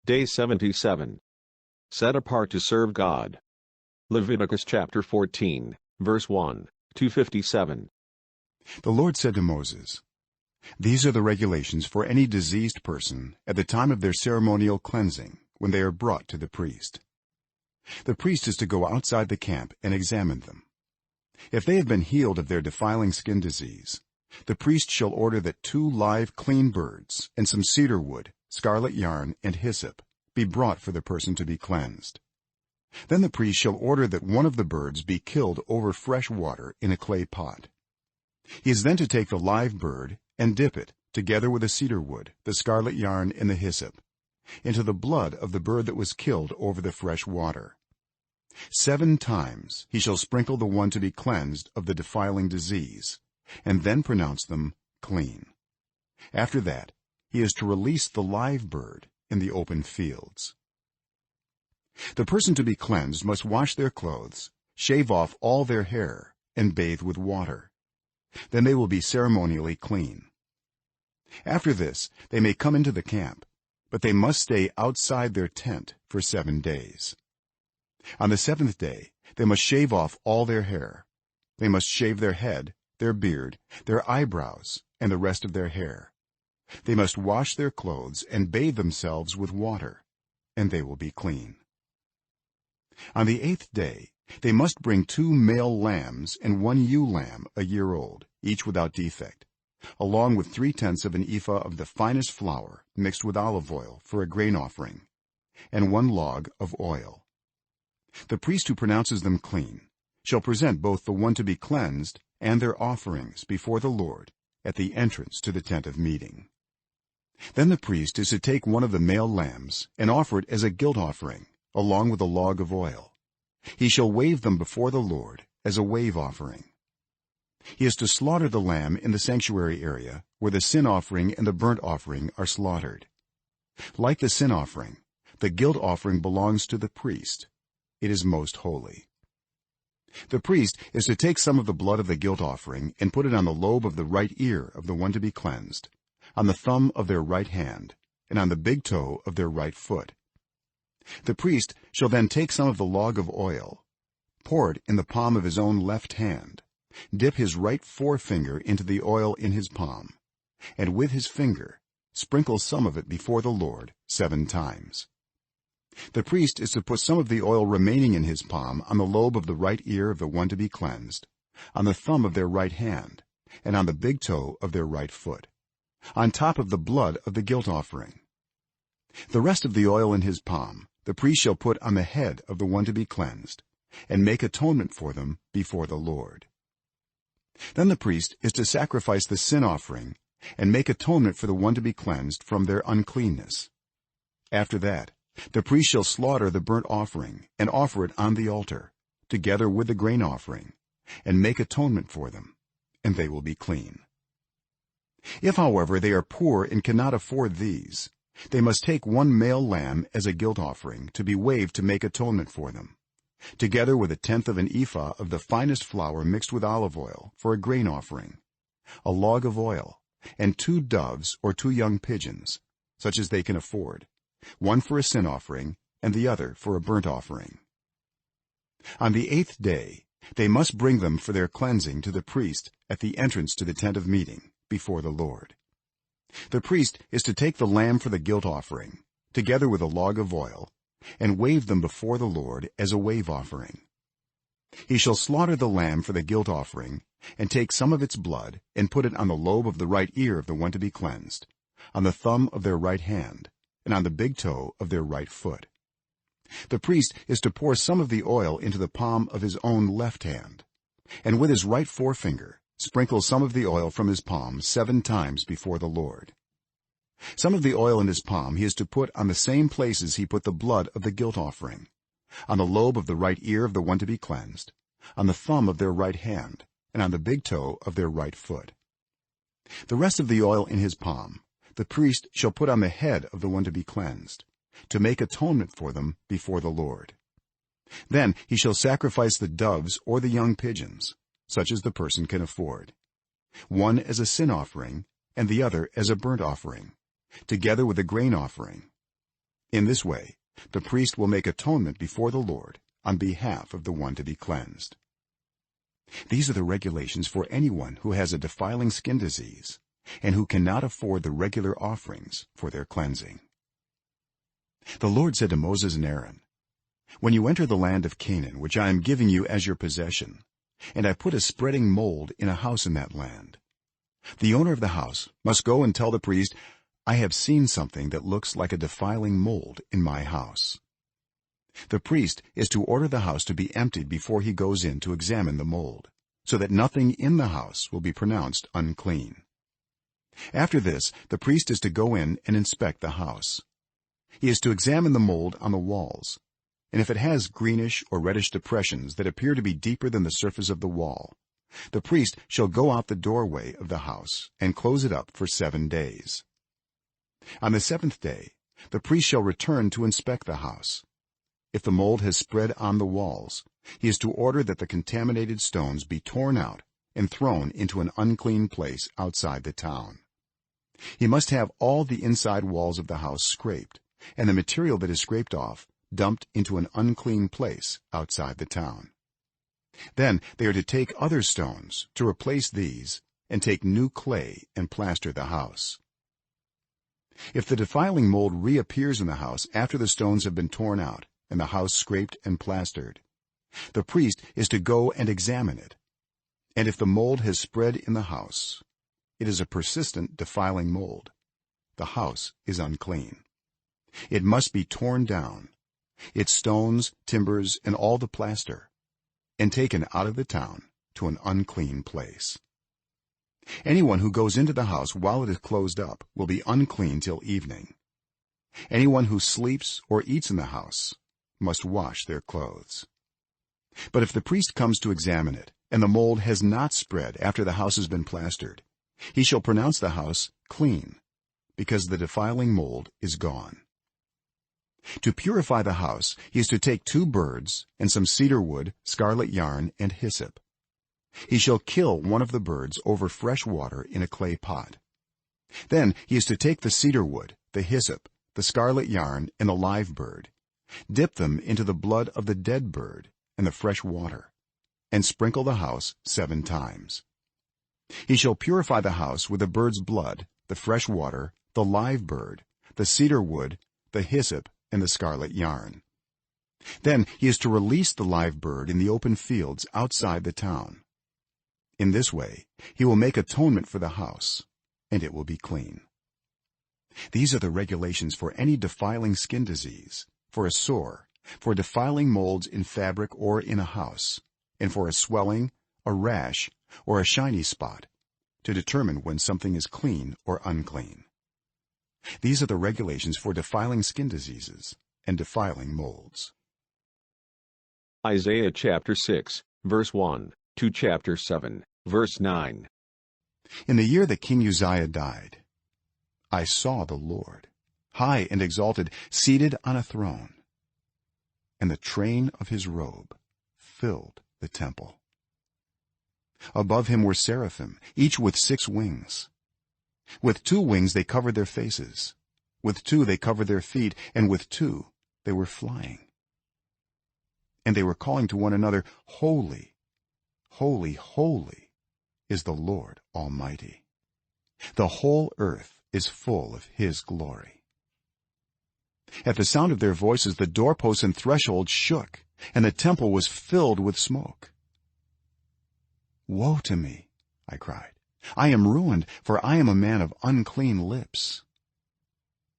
Day 77. Set apart to serve God. Leviticus chapter 14, verse 1, 257. The Lord said to Moses, "These are the regulations for any diseased person at the time of their ceremonial cleansing when they are brought to the priest. The priest is to go outside the camp and examine them. If they have been healed of their defiling skin disease, the priest shall order that 2 live clean birds and some cedar wood, scarlet yarn, and hyssop be brought for the person to be cleansed. Then the priest shall order that one of the birds be killed over fresh water in a clay pot. He is then to take the live bird and dip it, together with the cedar wood, the scarlet yarn, and the hyssop, into the blood of the bird that was killed over the fresh water. 7 times he shall sprinkle the one to be cleansed of the defiling disease, and then pronounce them clean. After that, he is to release the live bird in the open fields. The person to be cleansed must wash their clothes, shave off all their hair, and bathe with water. Then they will be ceremonially clean. After this, they may come into the camp, but they must stay outside their tent for 7 days. On the 7th day, they must shave off all their hair. They must shave their head, their beard, their eyebrows, and the rest of their hair. They must wash their clothes and bathe themselves with water, and they will be clean. On the 8th day, they must bring 2 male lambs and 1 ewe lamb a year old, each without defect, along with 3/10 of an ephah of the finest flour mixed with olive oil for a grain offering, and 1 log of oil. The priest who pronounces them clean shall present both the one to be cleansed and their offerings before the Lord at the entrance to the tent of meeting. Then the priest is to take one of the male lambs and offer it as a guilt offering, along with a log of oil. He shall wave them before the Lord as a wave offering. He is to slaughter the lamb in the sanctuary area where the sin offering and the burnt offering are slaughtered. Like the sin offering, the guilt offering belongs to the priest. It is most holy. The priest is to take some of the blood of the guilt offering and put it on the lobe of the right ear of the one to be cleansed, on the thumb of their right hand, and on the big toe of their right foot. The priest shall then take some of the log of oil, pour it in the palm of his own left hand, dip his right forefinger into the oil in his palm, and with his finger sprinkle some of it before the Lord 7 times. The priest is to put some of the oil remaining in his palm on the lobe of the right ear of the one to be cleansed, on the thumb of their right hand, and on the big toe of their right foot, on top of the blood of the guilt offering. The rest of the oil in his palm the priest shall put on the head of the one to be cleansed, and make atonement for them before the Lord. Then the priest is to sacrifice the sin offering and make atonement for the one to be cleansed from their uncleanness. After that, the priest shall slaughter the burnt offering and offer it on the altar, together with the grain offering, and make atonement for them, and they will be clean. If, however, they are poor and cannot afford these, they must take 1 male lamb as a guilt offering to be waved to make atonement for them, together with 1/10 of an ephah of the finest flour mixed with olive oil for a grain offering, a log of oil, and 2 doves or 2 young pigeons, such as they can afford, one for a sin offering and the other for a burnt offering. On the 8th day they must bring them for their cleansing to the priest at the entrance to the tent of meeting before the Lord. The priest is to take the lamb for the guilt offering, together with a log of oil, and wave them before the Lord as a wave offering. He shall slaughter the lamb for the guilt offering and take some of its blood and put it on the lobe of the right ear of the one to be cleansed, on the thumb of their right hand, and on the big toe of their right foot. The priest is to pour some of the oil into the palm of his own left hand, and with his right forefinger sprinkle some of the oil from his palm 7 times before the Lord. Some of the oil in his palm he is to put on the same places he put the blood of the guilt offering, on the lobe of the right ear of the one to be cleansed, on the thumb of their right hand, and on the big toe of their right foot. The rest of the oil in his palm the priest shall put on the head of the one to be cleansed, to make atonement for them before the Lord. Then he shall sacrifice the doves or the young pigeons, such as the person can afford, one as a sin offering and the other as a burnt offering, together with a grain offering. In this way the priest will make atonement before the Lord on behalf of the one to be cleansed. These are the regulations for anyone who has a defiling skin disease and who cannot afford the regular offerings for their cleansing. The Lord said to Moses and Aaron, "When you enter the land of Canaan, which I am giving you as your possession, and I put a spreading mold in a house in that land, the owner of the house must go and tell the priest, 'I have seen something that looks like a defiling mold in my house.' The priest is to order the house to be emptied before he goes in to examine the mold, so that nothing in the house will be pronounced unclean. After this, the priest is to go in and inspect the house. He is to examine the mold on the walls, and if it has greenish or reddish depressions that appear to be deeper than the surface of the wall, the priest shall go out the doorway of the house and close it up for 7 days. On the 7th day the priest shall return to inspect the house. If the mold has spread on the walls, he is to order that the contaminated stones be torn out and thrown into an unclean place outside the town. He must have all the inside walls of the house scraped, and the material that is scraped off dumped into an unclean place outside the town. Then they are to take other stones to replace these and take new clay and plaster the house. If the defiling mold reappears in the house after the stones have been torn out and the house scraped and plastered, the priest is to go and examine it, and if the mold has spread in the house, it is a persistent defiling mold. The house is unclean. It must be torn down, its stones, timbers, and all the plaster, and taken out of the town to an unclean place. Anyone who goes into the house while it is closed up will be unclean till evening. Anyone who sleeps or eats in the house must wash their clothes. But if the priest comes to examine it and the mold has not spread after the house has been plastered, he shall pronounce the house clean, because the defiling mold is gone. To purify the house, he is to take 2 birds and some cedar wood, scarlet yarn, and hyssop. He shall kill one of the birds over fresh water in a clay pot. Then he is to take the cedar wood, the hyssop, the scarlet yarn, and the live bird, dip them into the blood of the dead bird and the fresh water, and sprinkle the house 7 times. He shall purify the house with the bird's blood, the fresh water, the live bird, the cedar wood, the hyssop, and the scarlet yarn. Then he is to release the live bird in the open fields outside the town. In this way he will make atonement for the house, and it will be clean. These are the regulations for any defiling skin disease, for a sore, for defiling molds in fabric or in a house, and for a swelling, a rash, or a shiny spot, to determine when something is clean or unclean. These are the regulations for defiling skin diseases and defiling molds. Isaiah chapter 6, verse 1 to chapter 7, verse 9. In the year that King Uzziah died, I saw the Lord, high and exalted, seated on a throne, and the train of his robe filled the temple. Above him were seraphim, each with 6 wings. With 2 wings they covered their faces, with 2 they covered their feet, and with 2 they were flying. And they were calling to one another, Holy, holy, holy is the Lord Almighty. The whole earth is full of his glory. At the sound of their voices the doorposts and thresholds shook, and the temple was filled with smoke. Woe to me, I cried. I am ruined, for I am a man of unclean lips,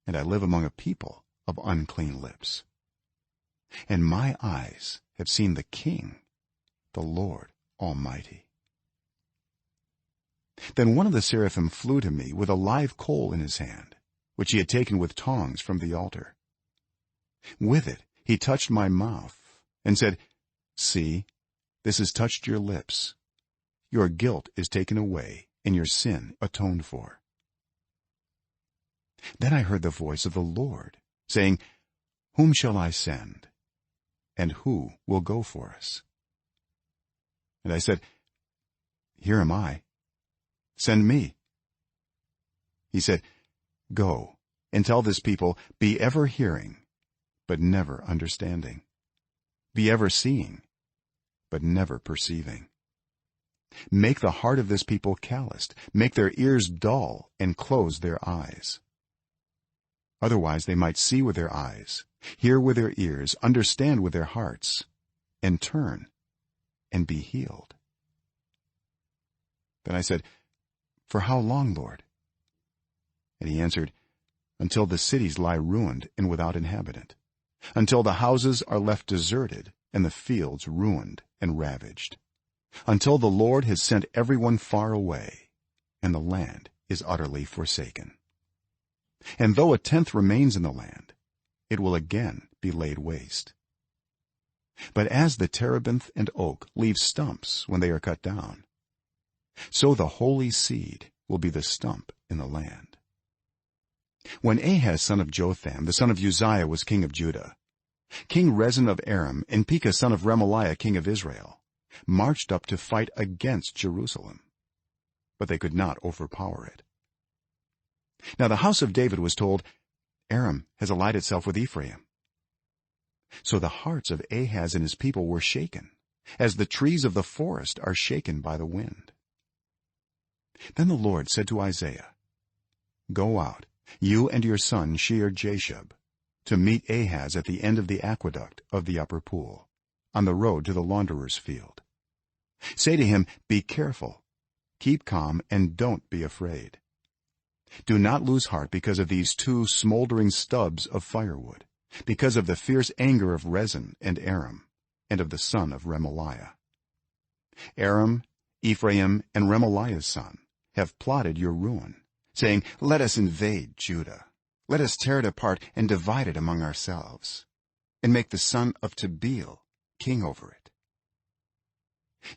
and I live among a people of unclean lips. And my eyes have seen the King, the Lord Almighty. Then one of the seraphim flew to me with a live coal in his hand, which he had taken with tongs from the altar. With it he touched my mouth and said, See, this has touched your lips. Your guilt is taken away and your sin atoned for. Then I heard the voice of the Lord saying, Whom shall I send? And who will go for us? And I said, Here am I. Send me. He said, Go and tell this people, Be ever hearing but never understanding, be ever seeing but never perceiving. Make the heart of this people calloused, make their ears dull, and close their eyes. Otherwise they might see with their eyes, hear with their ears, understand with their hearts, and turn and be healed. Then I said, For how long, Lord? And he answered, Until the cities lie ruined and without inhabitant, until the houses are left deserted and the fields ruined and ravaged, until the Lord has sent everyone far away and the land is utterly forsaken. And though a tenth remains in the land, it will again be laid waste. But as the terebinth and oak leave stumps when they are cut down, so the holy seed will be the stump in the land. When Ahaz son of Jotham the son of Uzziah was king of Judah, King Rezin of Aram and Pekah son of Remaliah king of Israel marched up to fight against Jerusalem, but they could not overpower it. Now the house of David was told, Aram has allied itself with Ephraim. So the hearts of Ahaz and his people were shaken, as the trees of the forest are shaken by the wind. Then the Lord said to Isaiah, Go out, you and your son Shear-Jashub, to meet Ahaz at the end of the aqueduct of the upper pool, on the road to the launderer's field. Say to him, Be careful, keep calm, and don't be afraid. Do not lose heart because of these two smoldering stubs of firewood, because of the fierce anger of Rezin and Aram, and of the son of Remaliah. Aram, Ephraim, and Remaliah's son have plotted your ruin, saying, Let us invade Judah. Let us tear it apart and divide it among ourselves, and make the son of Tabeel king over it.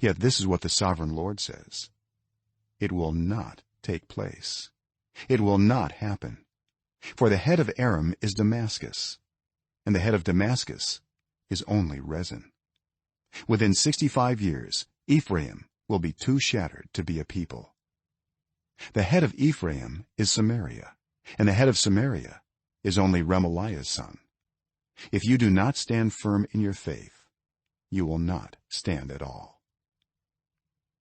Yet this is what the sovereign Lord says, It will not take place. It will not happen. For the head of Aram is Damascus, and the head of Damascus is only Rezin. Within 65 years Ephraim will be too shattered to be a people. The head of Ephraim is Samaria, and the head of Samaria is only Remaliah's son. If you do not stand firm in your faith, you will not stand at all.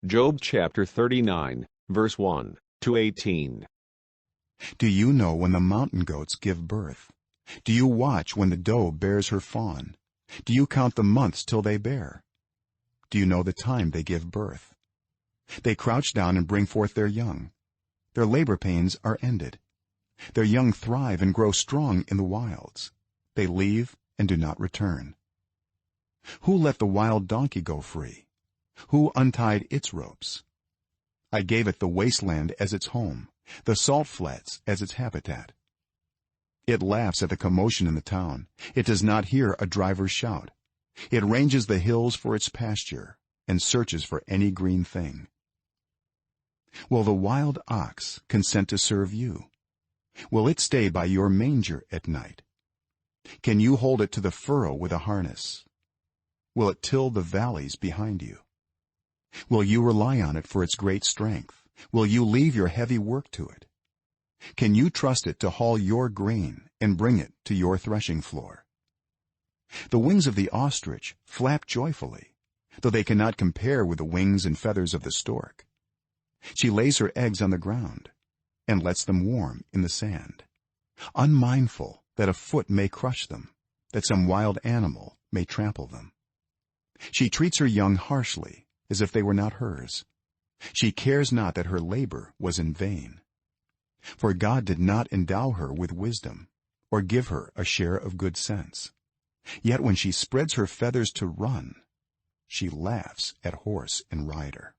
Job chapter 39, verse 1 to 18. Do you know when the mountain goats give birth? Do you watch when the doe bears her fawn? Do you count the months till they bear? Do you know the time they give birth? They crouch down and bring forth their young. Their labor pains are ended. Their young thrive and grow strong in the wilds. They leave and do not return. Who let the wild donkey go free? Who untied its ropes? I gave it the wasteland as its home, the salt flats as its habitat. It laughs at the commotion in the town. It does not hear a driver's shout. It ranges the hills for its pasture and searches for any green thing. Will the wild ox consent to serve you? Will it stay by your manger at night? Can you hold it to the furrow with a harness? Will it till the valleys behind you? Will you rely on it for its great strength? Will you leave your heavy work to it? Can you trust it to haul your grain and bring it to your threshing floor? The wings of the ostrich flap joyfully, though they cannot compare with the wings and feathers of the stork. She lays her eggs on the ground and lets them warm in the sand, unmindful that a foot may crush them, that some wild animal may trample them. She treats her young harshly, as if they were not hers. She cares not that her labor was in vain. For God did not endow her with wisdom, or give her a share of good sense. Yet when she spreads her feathers to run, she laughs at horse and rider.